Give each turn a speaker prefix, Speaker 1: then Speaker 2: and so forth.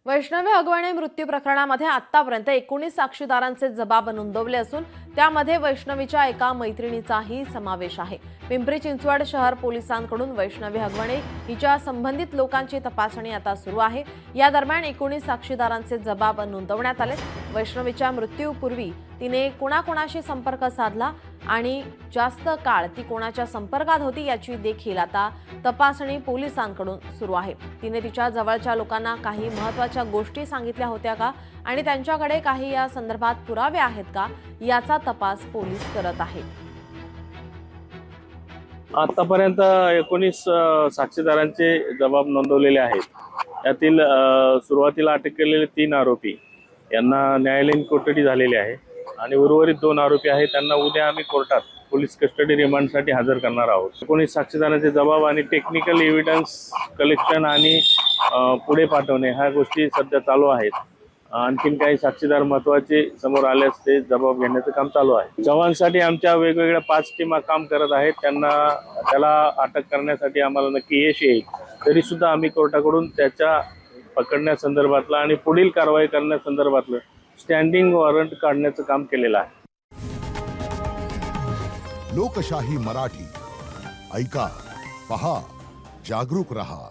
Speaker 1: वैष्णवी हगवणे मृत्यू प्रकरणामध्ये आतापर्यंत 19 साक्षीदारांचे जबाब नोंदवले असून त्यामध्ये वैष्णवीच्या एका मैत्रिणीचाही समावेश आहे। पिंपरी चिंचवड शहर पोलिसांकडून वैष्णवी हगवणे हिच्या संबंधित लोकांची तपासणी आता सुरू आहे। या दरम्यान 19 साक्षीदारांचे जबाब नोंदवण्यात आले। वैष्णवीच्या मृत्यूपूर्वी तिने कोणाकोणाशी संपर्क साधला आणि जास्त काळ ती कोणाच्या संपर्कात होती याची देखील आता तपासणी पोलिसांकडून सुरू आहे। तिने तिच्या जवळच्या लोकांना काही महत्त्वाच्या गोष्टी सांगितल्या होत्या का आणि त्यांच्याकडे काही या संदर्भात पुरावे आहेत का याचा तपास पोलीस करत आहेत।
Speaker 2: आतापर्यंत 19 साक्षीदारांचे जबाब नोंदवलेले आहेत। यातील सुरुवातीला अटक केलेले 3 आरोपी यांना न्यायालयीन कोठडी झालेली आहे आणि उर्वरित 2 आरोपी आहेत त्यांना उद्या आम्ही कोर्टात पोलीस कस्टडी रिमांडसाठी हजर करणार आहोत। 19 साक्षीदारांचे जबाब आणि टेक्निकल एव्हिडन्स कलेक्शन आणि पुढे पाठवणे ह्या गोष्टी सध्या चालू आहेत। आणखीन काही साक्षीदार महत्त्वाचे समोर आल्यास ते जबाब घेण्याचं काम चालू आहे। जवानसाठी आमच्या वेगवेगळ्या 5 टीमा काम करत आहेत। त्याला अटक करण्यासाठी आम्हाला नक्की यश येईल। तरी सुद्धा आम्ही कोर्टाकडून त्याच्या पकडण्यासंदर्भातला आणि पुढील कारवाई करण्यासंदर्भातलं स्टँडिंग वॉरंट काढण्याचं काम केलेलं आहे।
Speaker 3: लोकशाही मराठी ऐका, पहा, जागरूक रहा।